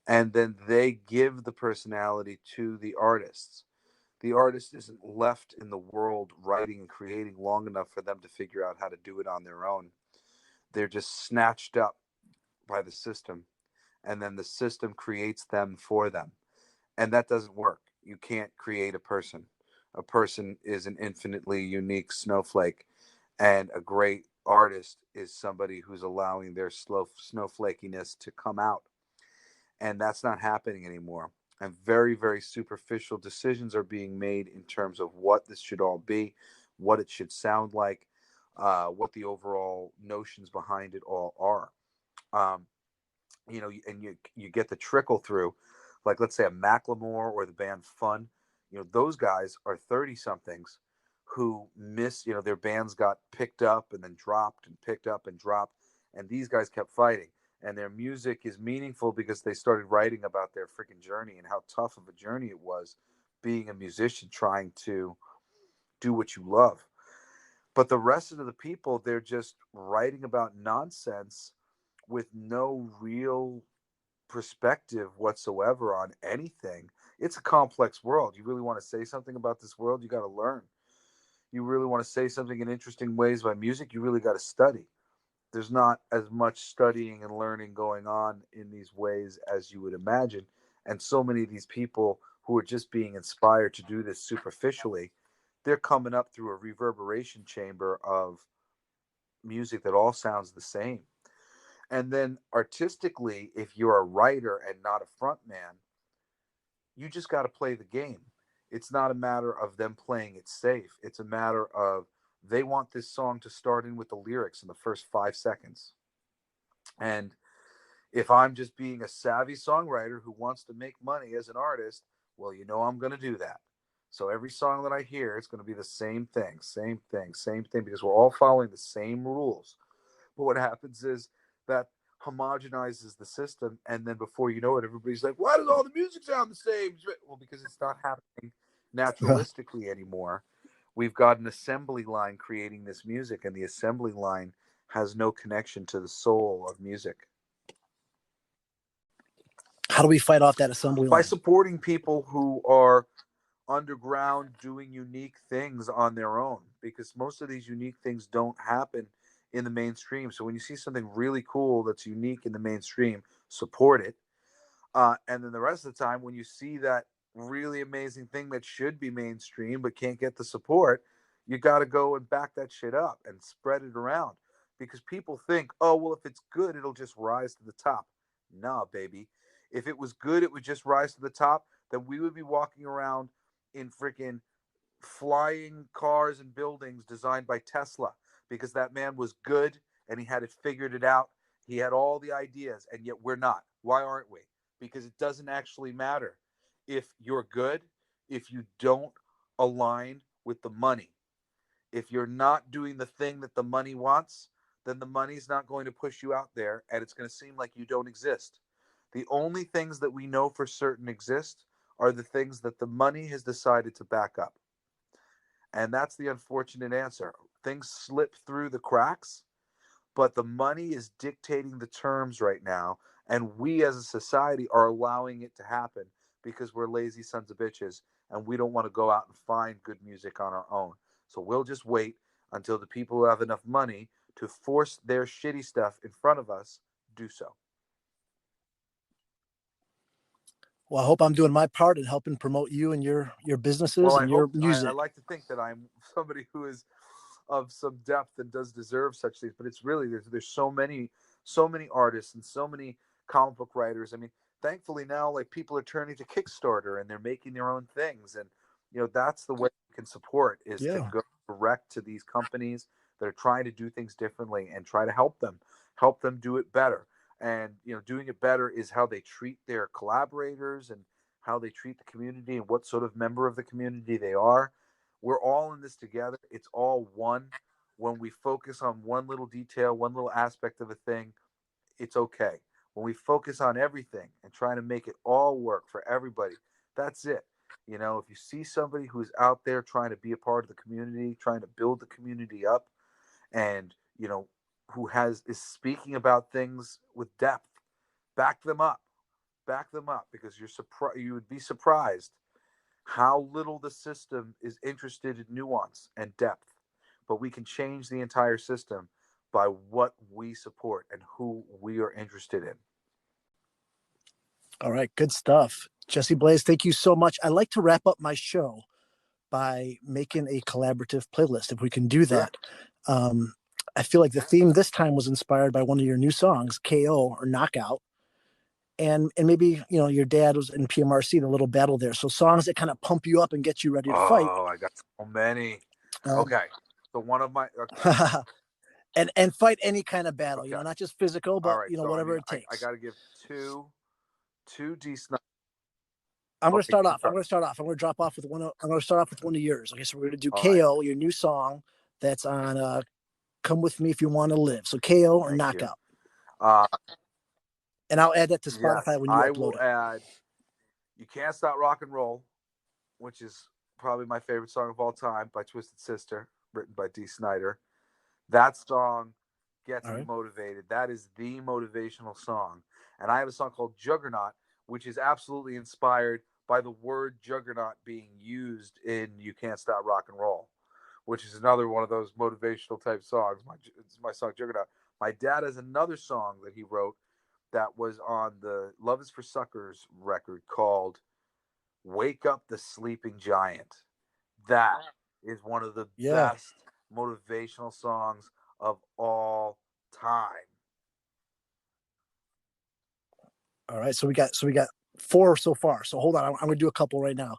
and then they give the personality to the artists. The artist isn't left in the world writing and creating long enough for them to figure out how to do it on their own. They're just snatched up by the system, and then the system creates them for them. And that doesn't work. You can't create a person. A person is an infinitely unique snowflake, and a great artist is somebody who's allowing their slow snowflakiness to come out. And that's not happening anymore. And very, very superficial decisions are being made in terms of what this should all be, what it should sound like, what the overall notions behind it all are. Um, and you get the trickle through, like let's say a Macklemore or the band Fun. Those guys are 30 somethings who miss. Their bands got picked up and then dropped and picked up and dropped, and these guys kept fighting. And their music is meaningful because they started writing about their freaking journey and how tough of a journey it was being a musician trying to do what you love. But the rest of the people, they're just writing about nonsense with no real perspective whatsoever on anything. It's a complex world. You really want to say something about this world, you got to learn. You really want to say something in interesting ways by music, you really got to study. There's not as much studying and learning going on in these ways as you would imagine. And so many of these people who are just being inspired to do this superficially, they're coming up through a reverberation chamber of music that all sounds the same. And then artistically, if you're a writer and not a front man, you just got to play the game. It's not a matter of them playing it safe. It's a matter of they want this song to start in with the lyrics in the first 5 seconds. And if I'm just being a savvy songwriter who wants to make money as an artist, well, I'm going to do that. So every song that I hear, it's going to be the same thing, same thing, same thing, because we're all following the same rules. But what happens is that homogenizes the system, and then before you know it, everybody's like, "Why does all the music sound the same?" Well, because it's not happening naturalistically anymore. We've got an assembly line creating this music, and the assembly line has no connection to the soul of music. How do we fight off that assembly By line? supporting people who are underground doing unique things on their own, because most of these unique things don't happen in the mainstream. So when you see something really cool that's unique in the mainstream, support it. And then the rest of the time, when you see that really amazing thing that should be mainstream but can't get the support, you got to go and back that shit up and spread it around. because people think, oh, well, if it's good, it'll just rise to the top. Nah, baby. If it was good, it would just rise to the top, then we would be walking around in freaking flying cars and buildings designed by Tesla because that man was good and he had it figured it out. He had all the ideas, and yet we're not. Why aren't we? Because it doesn't actually matter if you're good, if you don't align with the money. If you're not doing the thing that the money wants, then the money's not going to push you out there and it's going to seem like you don't exist. The only things that we know for certain exist are the things that the money has decided to back up. And that's the unfortunate answer. Things slip through the cracks, but the money is dictating the terms right now. And we as a society are allowing it to happen because we're lazy sons of bitches and we don't want to go out and find good music on our own. So we'll just wait until the people who have enough money to force their shitty stuff in front of us do so. Well, I hope I'm doing my part in helping promote you and your businesses Well, and your I music. like to think that I'm somebody who is of some depth and does deserve such things. But it's really there's so many artists and so many comic book writers. I mean, thankfully now like people are turning to Kickstarter and they're making their own things, and that's the way you can support is to Yeah. go direct to these companies that are trying to do things differently and try to help them do it better. And doing it better is how they treat their collaborators and how they treat the community and what sort of member of the community they are. We're all in this together. It's all one. When we focus on one little detail, one little aspect of a thing, it's okay. When we focus on everything and trying to make it all work for everybody, that's it. If you see somebody who's out there trying to be a part of the community, trying to build the community up, and who is speaking about things with depth, back them up. Back them up, because you would be surprised how little the system is interested in nuance and depth. But we can change the entire system by what we support and who we are interested in. All right. Good stuff. Jesse Blaze, thank you so much. I like to wrap up my show by making a collaborative playlist, if we can do Yeah. that. I feel like the theme this time was inspired by one of your new songs, KO or Knockout. And maybe, your dad was in PMRC, the little battle there. So songs that kind of pump you up and get you ready to fight. Oh, I got so many. Okay. So one of my and fight any kind of battle, okay. not just physical, but All right. So whatever it takes. I got to give two Dee Snider. I'm going to start off. I'm going to drop off with one. I'm going to start off with one of yours. Okay, so we're going to do All KO, right. your new song that's on "Come With Me If You Want to Live." So KO or Thank Knockout. You. And I'll add that to Spotify yes, when you I upload will it. add "You Can't Stop Rock and Roll," which is probably my favorite song of all time by Twisted Sister, written by Dee Snider. That song gets me motivated. That is the motivational song. And I have a song called Juggernaut, which is absolutely inspired by the word juggernaut being used in "You Can't Stop Rock and Roll," which is another one of those motivational type songs. It's my song Juggernaut. My dad has another song that he wrote that was on the Love Is for Suckers record called "Wake Up the Sleeping Giant." That is one of the best motivational songs of all time. All right, so we got 4 so far. So hold on, I'm going to do a couple right now.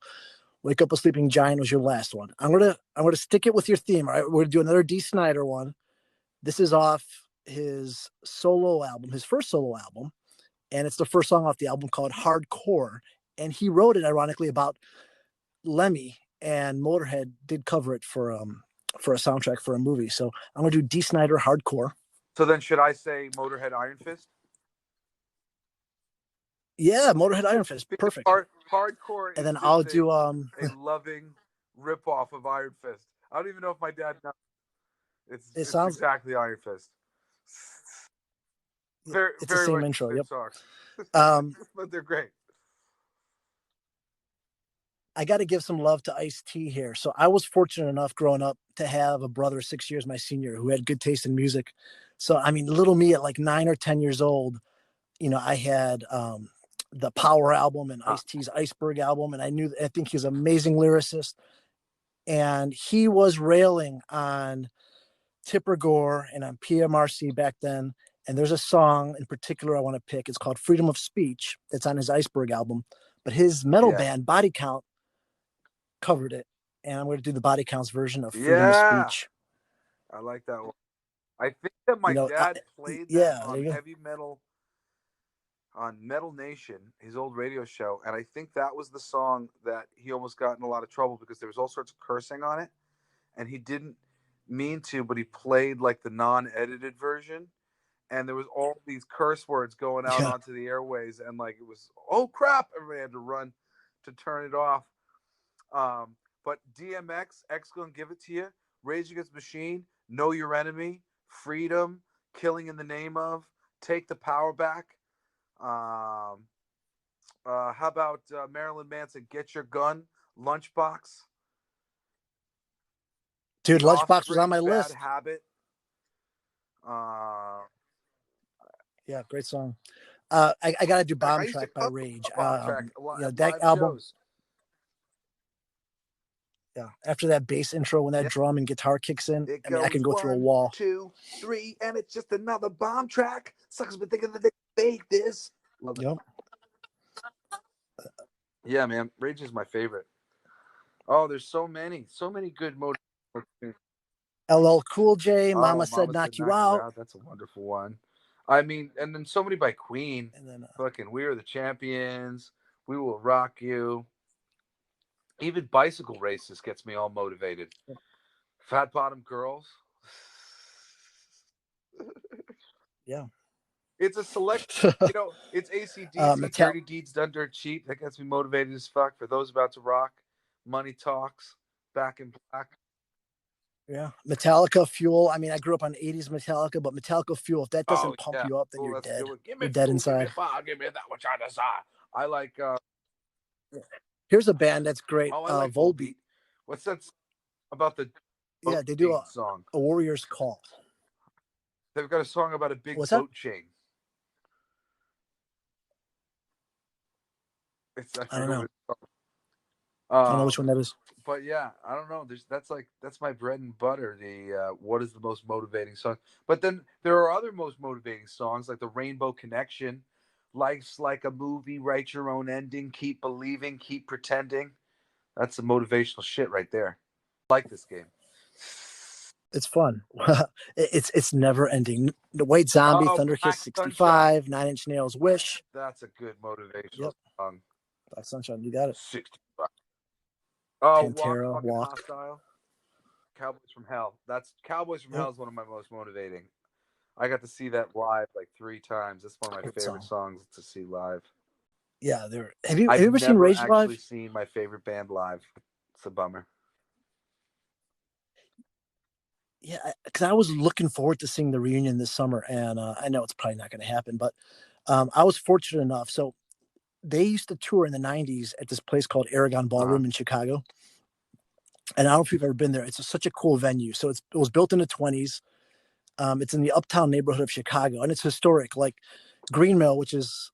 "Wake Up a Sleeping Giant" was your last one. I'm going to stick it with your theme. All right, we're going to do another Dee Snider one. This is off his solo album, his first solo album, and it's the first song off the album called "Hardcore." And he wrote it ironically about Lemmy, and Motorhead did cover it for a soundtrack for a movie. So I'm going to do Dee Snider "Hardcore." So then, should I say Motorhead Iron Fist? Yeah, Motorhead Iron Fist, perfect. Hardcore, and then I'll do a loving ripoff of Iron Fist. I don't even know if my dad knows. It sounds exactly Iron Fist. It's the same intro. Yep. But they're great. I got to give some love to Ice-T here. So I was fortunate enough growing up to have a brother 6 years my senior who had good taste in music. So, I mean, little me at like 9 or 10 years old, I had the Power album and Ice-T's Iceberg album. And I think he's an amazing lyricist. And he was railing on Tipper Gore and on PMRC back then. And there's a song in particular I want to pick. It's called Freedom of Speech. It's on his Iceberg album. But his metal Yeah. band, Body Count, covered it. And I'm going to do the Body Counts version of Freedom of Yeah. Speech. I like that one. I think that my dad played that on heavy metal, on Metal Nation, his old radio show. And I think that was the song that he almost got in a lot of trouble because there was all sorts of cursing on it. And he didn't mean to, but he played like the non-edited version. And there was all these curse words going out onto the airways. And like, it was, oh crap. Everybody had to run to turn it off. But DMX, X gonna give it to you. Rage Against the Machine, Know Your Enemy, Freedom, Killing in the Name of, Take the Power Back. How about Marilyn Manson, Get Your Gun, Lunchbox? Dude, The Lunchbox was Offspring, on my list. Bad Habit. Yeah, great song. I gotta do Bomb Track by Rage. That album. Shows. Yeah, after that bass intro, when that drum and guitar kicks in, I can go through a wall. 1, 2, 3, and it's just another bomb track. Suckers been thinking that they fake this. Yep. Yeah, man, Rage is my favorite. Oh, there's so many good motivations. LL Cool J, Mama Said Knock You Out. That's a wonderful one. I mean, and then so many by Queen. And then fucking We Are the Champions. We Will Rock You. Even Bicycle Races gets me all motivated. Fat Bottom Girls. Yeah. It's a select, it's AC/DC, Dirty Deeds Done Dirt Cheap. That gets me motivated as fuck. For Those About to Rock. Money Talks. Back in Black. Yeah. Metallica, Fuel. I mean, I grew up on 80s Metallica, but Metallica, Fuel, if that doesn't pump you up, then you're dead. You're dead inside. Give me that which I desire. I like... Here's a band that's great. I like Volbeat. What's that about the... Yeah, they do a Warrior's Call. They've got a song about a big boat chain. I don't know. I don't know which one that is. But yeah, I don't know. That's my bread and butter. The what is the most motivating song? But then there are other most motivating songs like the Rainbow Connection, Life's Like a Movie, Write Your Own Ending, Keep Believing, Keep Pretending. That's the motivational shit right there. I like this game. It's fun. it's never ending. The White Zombie, Thunderkiss 65, 9 Inch Nails, Wish. That's a good motivational song. Black Sunshine, you got it. 65. Pantera, Walk. Hostile. Cowboys from Hell. Cowboys from Hell is one of my most motivating. I got to see that live like 3 times. That's one of my favorite songs to see live. Yeah, have you ever seen Rage live? I've actually seen my favorite band live. It's a bummer. Yeah, because I was looking forward to seeing the reunion this summer, and I know it's probably not going to happen, but I was fortunate enough. So they used to tour in the 90s at this place called Aragon Ballroom in Chicago. And I don't know if you've ever been there. It's such a cool venue. So it was built in the 20s. It's in the uptown neighborhood of Chicago, and it's historic. Like Green Mill, which is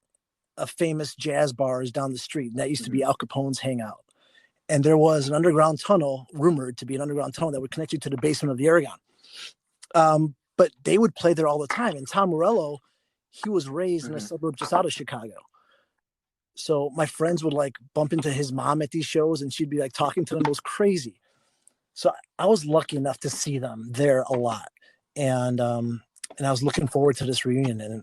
a famous jazz bar, is down the street, and that used to be Al Capone's hangout. And there was an underground tunnel, rumored to be an underground tunnel that would connect you to the basement of the Aragon. But they would play there all the time. And Tom Morello, he was raised in a suburb just out of Chicago. So my friends would like bump into his mom at these shows, and she'd be like talking to them. It was crazy. So I was lucky enough to see them there a lot. And I was looking forward to this reunion, and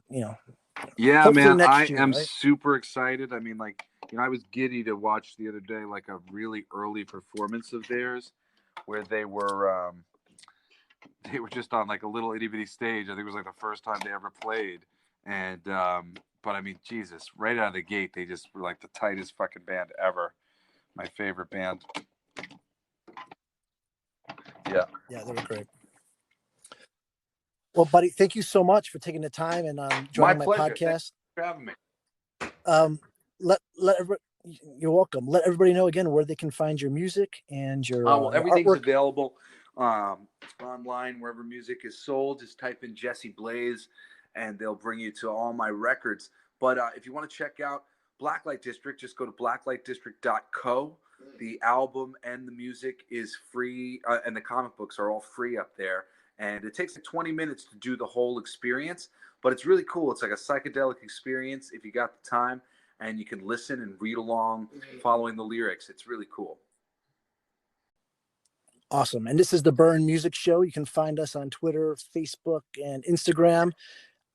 yeah, man, I am super excited. I mean, like, I was giddy to watch the other day, like a really early performance of theirs, where they were just on like a little itty bitty stage. I think it was like the first time they ever played, and but I mean, Jesus, right out of the gate, they just were like the tightest fucking band ever. My favorite band. Yeah, they were great. Well, buddy, thank you so much for taking the time and joining my podcast. Thanks for having me. You're welcome. Let everybody know again where they can find your music and your everything's artwork. Available online wherever music is sold. Just type in Jesse Blaze, and they'll bring you to all my records. But if you want to check out Blacklight District, just go to blacklightdistrict.co. The album and the music is free, and the comic books are all free up there. and it takes like 20 minutes to do the whole experience, but it's really cool. It's like a psychedelic experience if you got the time, and you can listen and read along following the lyrics. It's really cool. Awesome. And this is the Burn Music Show. You can find us on Twitter, Facebook, and Instagram.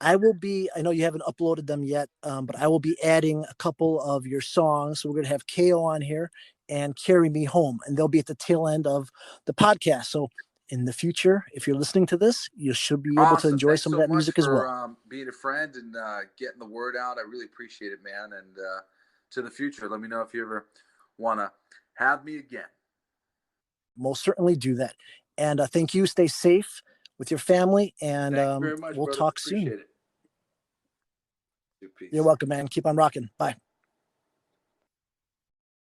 I know you haven't uploaded them yet, but I will be adding a couple of your songs. So we're going to have KO on here and Carry Me Home, and they'll be at the tail end of the podcast. So in the future, if you're listening to this, you should be able to enjoy some of that music as well. Thanks so much for being a friend and getting the word out. I really appreciate it, man. And to the future, let me know if you ever want to have me again. Most certainly do that. And thank you. Stay safe with your family, and Thank you very much, we'll brother. talk Appreciate soon. it. Peace. You're welcome, man. Keep on rocking. Bye.